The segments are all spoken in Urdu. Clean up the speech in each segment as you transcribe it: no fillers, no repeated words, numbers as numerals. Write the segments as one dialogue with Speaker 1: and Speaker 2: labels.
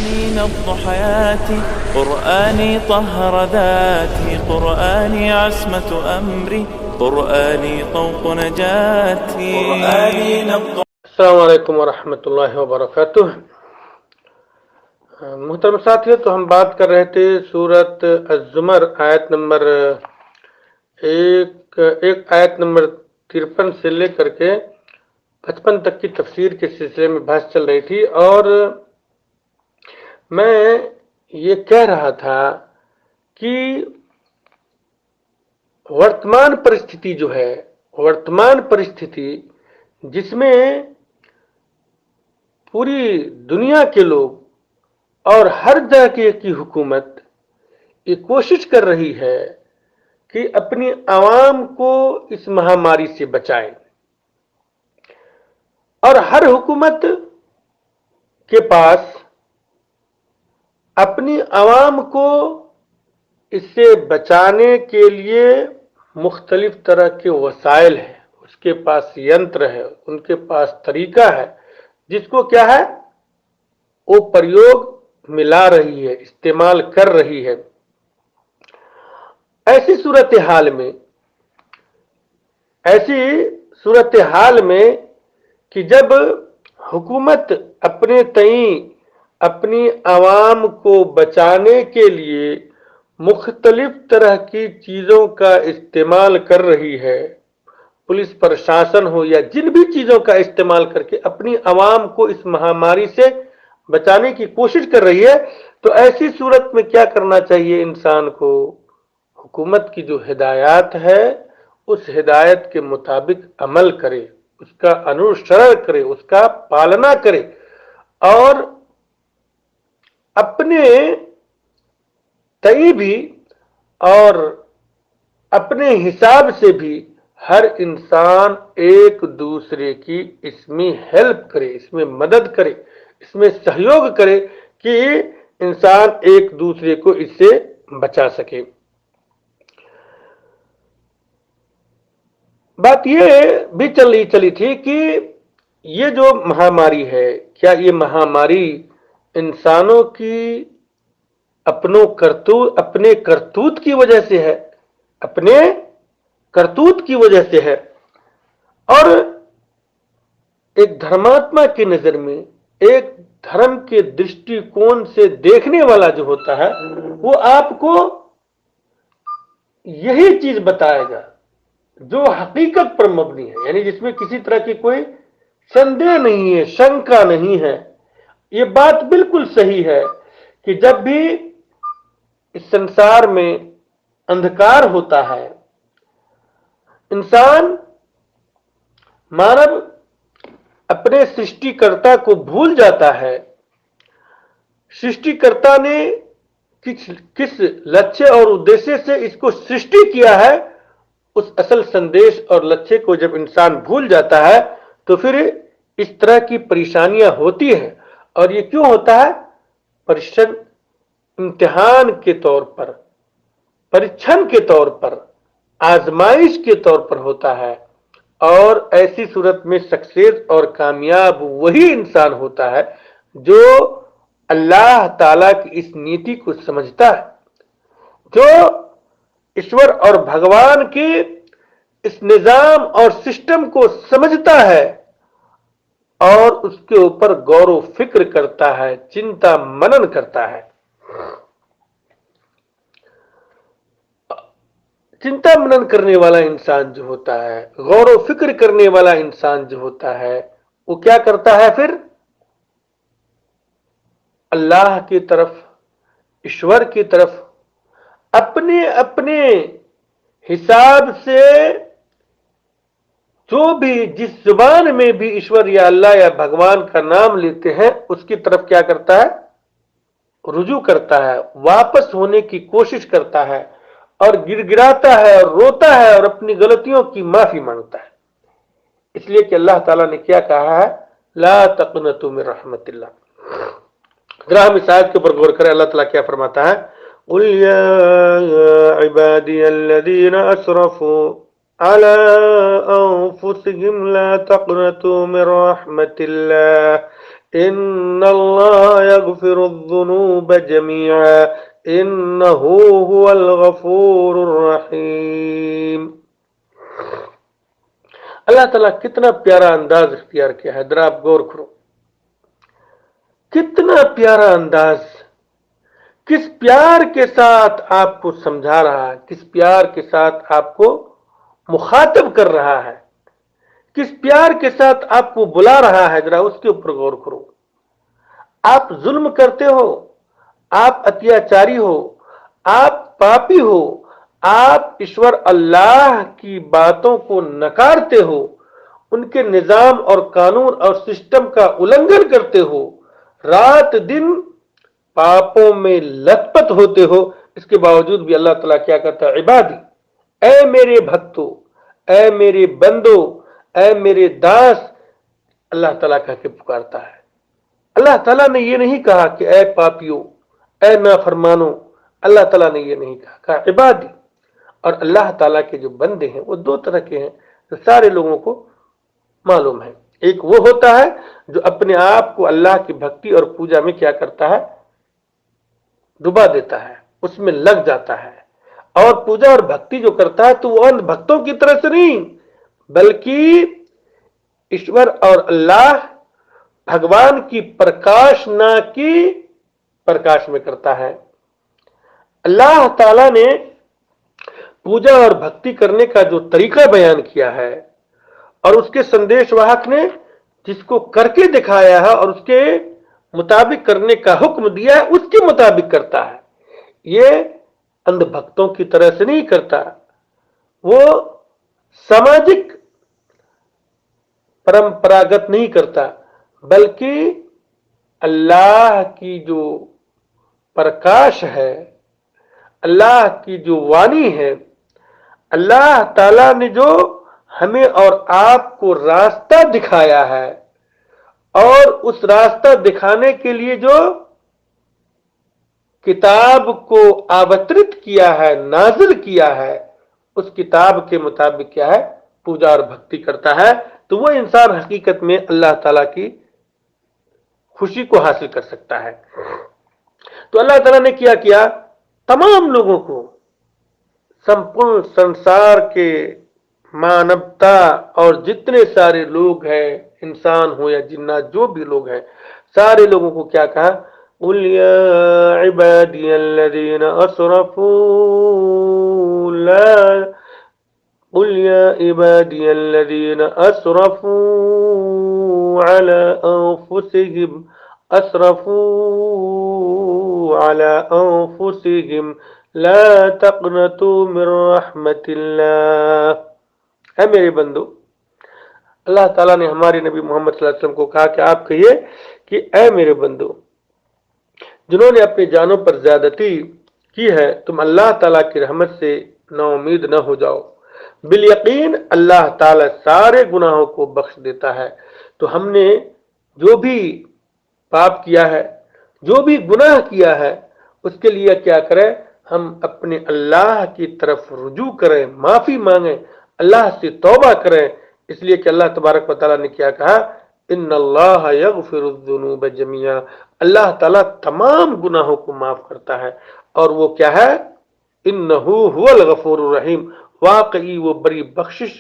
Speaker 1: نبض حياتي، قرآني طهر ذاتي، قرآني عصمة أمري، قرآني طوق نجاتي، قرآني نبض.
Speaker 2: السلام علیکم ورحمۃ اللہ وبرکاتہ. محترم ساتھیو، تو ہم بات کر رہے تھے سورت الزمر آیت نمبر آیت نمبر 53 سے لے کر کے 55 تک کی تفسیر کے سلسلے میں بحث چل رہی تھی، اور میں یہ کہہ رہا تھا کہ ورتمان پرستھتی جس میں پوری دنیا کے لوگ اور ہر جگہ کی حکومت یہ کوشش کر رہی ہے کہ اپنی عوام کو اس مہاماری سے بچائے، اور ہر حکومت کے پاس اپنی عوام کو اس سے بچانے کے لیے مختلف طرح کے وسائل ہیں، اس کے پاس ینتر ہے، ان کے پاس طریقہ ہے، جس کو کیا ہے وہ پریوگ ملا رہی ہے، استعمال کر رہی ہے۔ ایسی صورتحال میں کہ جب حکومت اپنے تئیں اپنی عوام کو بچانے کے لیے مختلف طرح کی چیزوں کا استعمال کر رہی ہے، پولیس پرشاسن ہو یا جن بھی چیزوں کا استعمال کر کے اپنی عوام کو اس مہاماری سے بچانے کی کوشش کر رہی ہے، تو ایسی صورت میں کیا کرنا چاہیے انسان کو؟ حکومت کی جو ہدایات ہے اس ہدایت کے مطابق عمل کرے، اس کا انوسرن کرے، اس کا پالنا کرے، اور اپنے تئیں بھی اور اپنے حساب سے بھی ہر انسان ایک دوسرے کی اس میں ہیلپ کرے، اس میں مدد کرے، اس میں سہیوگ کرے کہ انسان ایک دوسرے کو اس سے بچا سکے۔ بات یہ بھی چلی تھی کہ یہ جو مہاماری ہے، کیا یہ مہاماری انسانوں کی اپنے کرتوت کی وجہ سے ہے، اپنے کرتوت کی وجہ سے ہے؟ اور ایک دھرماتما کی نظر میں، ایک دھرم کے درشٹی کون سے دیکھنے والا جو ہوتا ہے وہ آپ کو یہی چیز بتائے گا جو حقیقت پر مبنی ہے، یعنی جس میں کسی طرح کی کوئی سندے نہیں ہے، شنکا نہیں ہے۔ یہ بات بالکل صحیح ہے کہ جب بھی اس سنسار میں اندھکار ہوتا ہے، مانو اپنے سرشٹی کرتا کو بھول جاتا ہے۔ سرشٹی کرتا نے کس لچھے اور ادیشیہ سے اس کو سرشٹی کیا ہے، اس اصل سندیش اور لچھے کو جب انسان بھول جاتا ہے تو پھر اس طرح کی پریشانیاں ہوتی ہیں۔ اور یہ کیوں ہوتا ہے؟ امتحان کے طور پر، پریچھن کے طور پر، آزمائش کے طور پر ہوتا ہے۔ اور ایسی صورت میں سکسیس اور کامیاب وہی انسان ہوتا ہے جو اللہ تعالی کی اس نیتی کو سمجھتا ہے، جو ایشور اور بھگوان کی اس نظام اور سسٹم کو سمجھتا ہے اور اس کے اوپر غور و فکر کرتا ہے، چنتا منن کرتا ہے۔ چنتا منن کرنے والا انسان جو ہوتا ہے، غور و فکر کرنے والا انسان جو ہوتا ہے، وہ کیا کرتا ہے پھر؟ اللہ کی طرف، ایشور کی طرف اپنے حساب سے جو بھی جس زبان میں بھی ایشور یا اللہ یا بھگوان کا نام لیتے ہیں اس کی طرف کیا کرتا ہے؟ رجوع کرتا ہے، واپس ہونے کی کوشش کرتا ہے، اور گر گراتا ہے اور روتا ہے اور اپنی غلطیوں کی معافی مانگتا ہے۔ اس لیے کہ اللہ تعالیٰ نے کیا کہا ہے؟ لا تقنطوا من رحمت اللہ۔ ذرا ہم اس آیت کے اوپر غور کریں، اللہ تعالیٰ کیا فرماتا ہے؟ قل یا عبادی الذین اسرفوا على انفسهم لا تقنطوا من رحمت اللہ ان اللہ یغفر الذنوب جميعا انہ هو الغفور الرحیم۔ اللہ تعالیٰ کتنا پیارا انداز اختیار کیا ہے، ذرا آپ غور کرو، کتنا پیارا انداز، کس پیار کے ساتھ آپ کو سمجھا رہا ہے، کس پیار کے ساتھ آپ کو مخاطب کر رہا ہے، کس پیار کے ساتھ آپ کو بلا رہا ہے، ذرا اس کے اوپر غور کرو۔ آپ ظلم کرتے ہو، آپ اتیاچاری ہو، آپ پاپی ہو، آپ ایشور اللہ کی باتوں کو نکارتے ہو، ان کے نظام اور قانون اور سسٹم کا النگھن کرتے ہو، رات دن پاپوں میں لت پت ہوتے ہو، اس کے باوجود بھی اللہ تعالیٰ کیا کہتا ہے، عبادی، اے میرے بھکتو، اے میرے بندو، اے میرے داس، اللہ تعالیٰ کہہ کے پکارتا ہے۔ اللہ تعالیٰ نے یہ نہیں کہا کہ اے پاپیو، اے نافرمانو، اللہ تعالیٰ نے یہ نہیں کہا عبادی۔ اور اللہ تعالیٰ کے جو بندے ہیں وہ دو طرح کے ہیں، جو سارے لوگوں کو معلوم ہے۔ ایک وہ ہوتا ہے جو اپنے آپ کو اللہ کی بھکتی اور پوجا میں کیا کرتا ہے، ڈبا دیتا ہے، اس میں لگ جاتا ہے، اور پوجا اور بھکتی جو کرتا ہے تو وہ اندھ بھکتوں کی طرح سے نہیں، بلکہ ایشور اور اللہ بھگوان کی پرکاش نہ کی پرکاش میں کرتا ہے۔ اللہ تعالی نے پوجا اور بھکتی کرنے کا جو طریقہ بیان کیا ہے، اور اس کے سندیش واہک نے جس کو کر کے دکھایا ہے اور اس کے مطابق کرنے کا حکم دیا ہے، اس کے مطابق کرتا ہے۔ یہ اندھ بھکتوں کی طرح سے نہیں کرتا، وہ سماجک پرمپراگت نہیں کرتا، بلکہ اللہ کی جو پرکاش ہے، اللہ کی جو وانی ہے، اللہ تعالی نے جو ہمیں اور آپ کو راستہ دکھایا ہے، اور اس راستہ دکھانے کے لیے جو کتاب کو آوترت کیا ہے، نازل کیا ہے، اس کتاب کے مطابق کیا ہے، پوجا اور بھکتی کرتا ہے، تو وہ انسان حقیقت میں اللہ تعالی کی خوشی کو حاصل کر سکتا ہے۔ تو اللہ تعالیٰ نے کیا تمام لوگوں کو، سمپورن سنسار کے مانوتا اور جتنے سارے لوگ ہیں، انسان ہو یا جنات، جو بھی لوگ ہیں، سارے لوگوں کو کیا کہا، قُلْ يَا عِبَادِيَ الَّذِينَ أَسْرَفُوا قُلْ يَا عِبَادِيَ الَّذِينَ أَسْرَفُوا عَلَى أَنفُسِهِمْ لَا تَقْنَطُوا مِن رَحْمَةِ اللَّهِ۔ اے میرے بندو، اللہ تعالیٰ نے ہمارے نبی محمد صلی اللہ علیہ وسلم کو کہا کہ آپ کہیے کہ اے میرے بندو، جنہوں نے اپنی جانوں پر زیادتی کی ہے، تم اللہ تعالیٰ کی رحمت سے نا امید نہ ہو جاؤ، بالیقین اللہ تعالیٰ سارے گناہوں کو بخش دیتا ہے۔ تو ہم نے جو بھی پاپ کیا ہے، جو بھی گناہ کیا ہے، اس کے لیے کیا کریں، ہم اپنے اللہ کی طرف رجوع کریں، معافی مانگیں، اللہ سے توبہ کریں، اس لیے کہ اللہ تبارک و تعالیٰ نے کیا کہا، ان اللہ یغفر الذنوب جميعا، اللہ تعالیٰ تمام گناہوں کو معاف کرتا ہے، اور وہ کیا ہے، انہ هو الغفور الرحیم، واقعی وہ بڑی بخشش،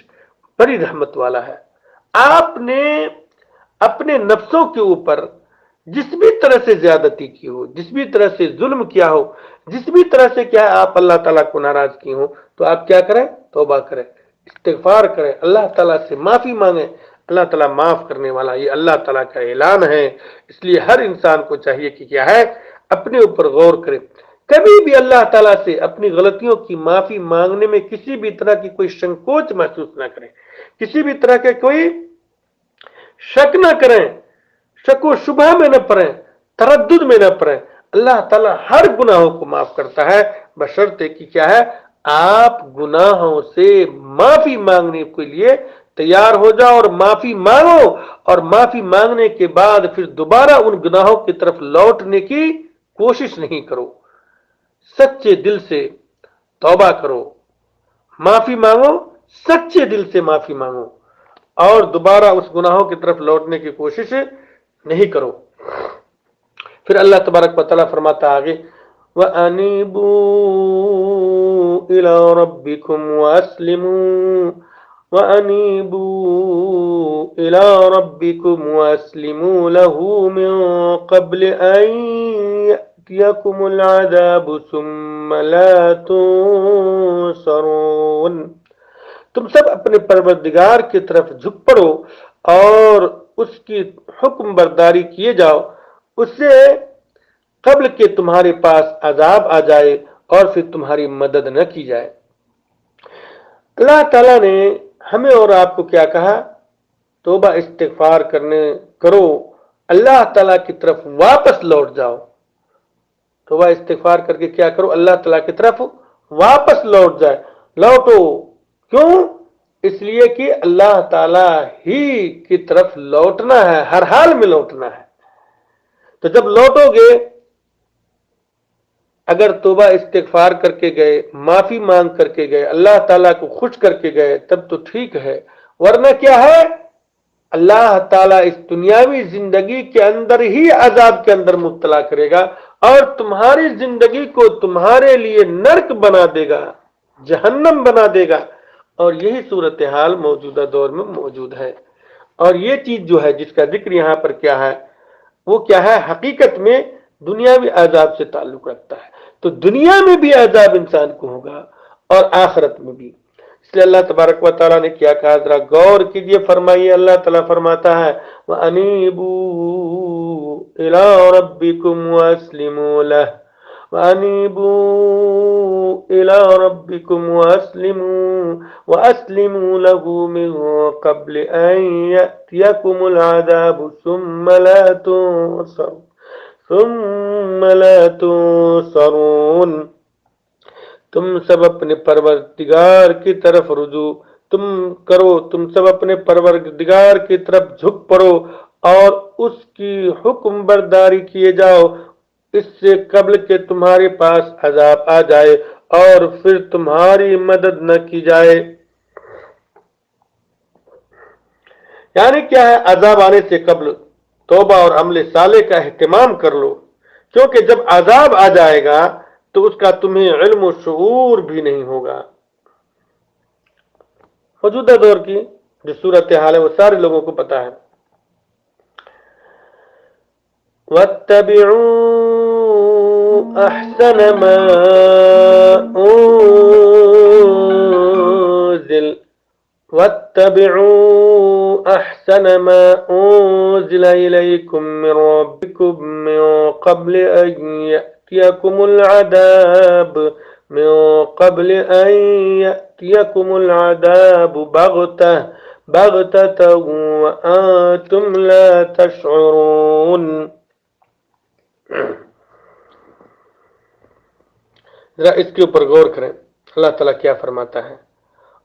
Speaker 2: بڑی رحمت والا ہے۔ آپ نے اپنے نفسوں کے اوپر جس بھی طرح سے زیادتی کی ہو، جس بھی طرح سے ظلم کیا ہو، جس بھی طرح سے کیا ہے آپ اللہ تعالیٰ کو ناراض کی ہو، تو آپ کیا کریں، توبہ کریں، استغفار کریں، اللہ تعالیٰ سے معافی مانگیں، اللہ تعالیٰ معاف کرنے والا، یہ اللہ تعالیٰ کا اعلان ہے۔ اس لیے ہر انسان کو چاہیے کہ کیا ہے، اپنے اوپر غور کرے، کبھی بھی اللہ تعالیٰ سے اپنی غلطیوں کی معافی مانگنے میں کسی بھی طرح کی کوئی سنکوچ محسوس نہ کریں، کسی بھی طرح کے کوئی شک نہ کریں، شک و شبہ میں نہ پڑیں، تردد میں نہ پڑیں۔ اللہ تعالیٰ ہر گناہوں کو معاف کرتا ہے، بشرطے کہ کیا ہے، آپ گناہوں سے معافی مانگنے کے لیے تیار ہو جاؤ اور معافی مانگو، اور معافی مانگنے کے بعد پھر دوبارہ ان گناہوں کی طرف لوٹنے کی کوشش نہیں کرو، سچے دل سے توبہ کرو، معافی مانگو، سچے دل سے معافی مانگو، اور دوبارہ اس گناہوں کی طرف لوٹنے کی کوشش نہیں کرو۔ پھر اللہ تبارک و تعالیٰ فرماتا آگے وَأَنِيبُوا إِلَىٰ رَبِّكُمْ وَأَسْلِمُوا وَأَنِيبُوا إِلَىٰ رَبِّكُمْ وَأَسْلِمُوا لَهُ مِن قَبْلِ أَن يَأْتِيَكُمُ الْعَذَابُ ثُمَّ لَا تُنصَرُونَ۔ تم سب اپنے پروردگار کی طرف جھک پڑو اور اس کی حکم برداری کیے جاؤ، اس سے قبل کہ تمہارے پاس عذاب آ جائے اور پھر تمہاری مدد نہ کی جائے۔ اللہ تعالیٰ نے ہمیں اور آپ کو کیا کہا؟ توبہ استغفار کرو، اللہ تعالیٰ کی طرف واپس لوٹ جاؤ۔ توبہ استغفار کر کے کیا کرو؟ اللہ تعالیٰ کی طرف واپس لوٹو۔ کیوں؟ اس لیے کہ اللہ تعالیٰ ہی کی طرف لوٹنا ہے، ہر حال میں لوٹنا ہے۔ تو جب لوٹو گے، اگر توبہ استغفار کر کے گئے، معافی مانگ کر کے گئے، اللہ تعالیٰ کو خوش کر کے گئے، تب تو ٹھیک ہے، ورنہ کیا ہے؟ اللہ تعالیٰ اس دنیاوی زندگی کے اندر ہی عذاب کے اندر مبتلا کرے گا اور تمہاری زندگی کو تمہارے لیے نرک بنا دے گا، جہنم بنا دے گا۔ اور یہی صورتحال موجودہ دور میں موجود ہے۔ اور یہ چیز جو ہے جس کا ذکر یہاں پر کیا ہے، وہ کیا ہے؟ حقیقت میں دنیاوی عذاب سے تعلق رکھتا ہے۔ تو دنیا میں بھی عذاب انسان کو ہوگا اور آخرت میں بھی۔ اس لیے اللہ تبارک و تعالیٰ نے کیا کہا، ذرا غور کیجئے، فرمائیے۔ اللہ تعالیٰ فرماتا ہے وَأَنِيبُوا إِلَىٰ رَبِّكُمْ وَأَسْلِمُوا لَهُ وَأَنِيبُوا إِلَىٰ رَبِّكُمْ وَأَسْلِمُوا لَهُ مِن قَبْلِ أَن يَأْتِيَكُمُ الْعَذَابُ ثُمَّ لَا تُنصَرُونَ۔ تم سب اپنے پروردگار کی طرف رجوع تم سب اپنے پروردگار کی طرف جھک پڑو اور اس کی حکم برداری کیے جاؤ، اس سے قبل کہ تمہارے پاس عذاب آ جائے اور پھر تمہاری مدد نہ کی جائے۔ یعنی کیا ہے؟ عذاب آنے سے قبل توبہ اور عمل صالح کا اہتمام کر لو، کیونکہ جب عذاب آ جائے گا تو اس کا تمہیں علم و شعور بھی نہیں ہوگا۔ موجودہ دور کی جو صورتحال ہے وہ سارے لوگوں کو پتا ہے۔ وَاتَّبِعُوا أَحْسَنَ مَا أُنزِلَ إِلَيْكُم مِّن رَّبِّكُم مِّن قَبْلِ أَن يَأْتِيَكُمُ الْعَذَابُ بَغْتَةً وَأَنتُمْ لَا تَشْعُرُونَ۔ ذرا اس کے اوپر غور کریں، اللہ تعالیٰ کیا فرماتا ہے،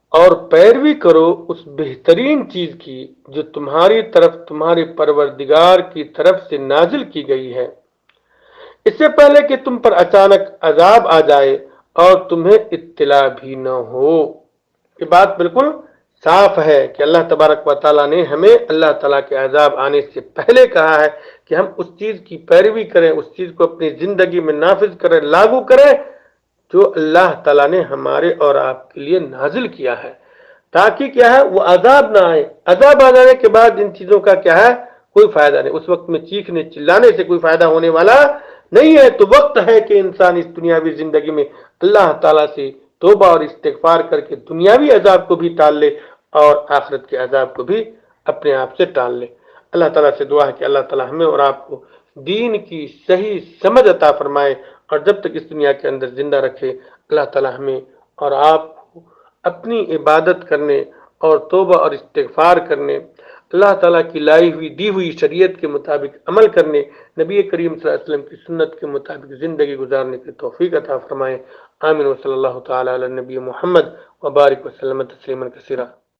Speaker 2: اور پیروی کرو اس بہترین چیز کی جو تمہاری طرف تمہارے پروردگار کی طرف سے نازل کی گئی ہے، اس سے پہلے کہ تم پر اچانک عذاب آ جائے اور تمہیں اطلاع بھی نہ ہو۔ یہ بات بالکل صاف ہے کہ اللہ تبارک و تعالیٰ نے ہمیں اللہ تعالیٰ کے عذاب آنے سے پہلے کہا ہے کہ ہم اس چیز کی پیروی کریں، اس چیز کو اپنی زندگی میں نافذ کریں، لاگو کریں جو اللہ تعالیٰ نے ہمارے اور آپ کے لیے نازل کیا ہے، تاکہ کیا ہے؟ وہ عذاب نہ آئے۔ عذاب آ جانے کے بعد ان چیزوں کا کیا ہے؟ کوئی فائدہ نہیں۔ اس وقت میں چیخنے چلانے سے کوئی فائدہ ہونے والا نہیں ہے۔ تو وقت ہے کہ انسان اس دنیاوی زندگی میں اللہ تعالیٰ سے توبہ اور استغفار کر کے دنیاوی عذاب کو بھی ٹال لے اور آخرت کے عذاب کو بھی اپنے آپ سے ٹال لے۔ اللہ تعالیٰ سے دعا ہے کہ اللہ تعالیٰ ہمیں اور آپ کو دین کی صحیح سمجھ عطا فرمائے، اور جب تک اس دنیا کے اندر زندہ رکھے، اللہ تعالیٰ ہمیں اور آپ کو اپنی عبادت کرنے اور توبہ اور استغفار کرنے، اللہ تعالیٰ کی دی ہوئی شریعت کے مطابق عمل کرنے، نبی کریم صلی اللہ علیہ وسلم کی سنت کے مطابق زندگی گزارنے کی توفیق عطا فرمائے۔ آمین۔ و صلی اللہ تعالیٰ علی نبی محمد وبارک وسلم تسلیما کثیرا۔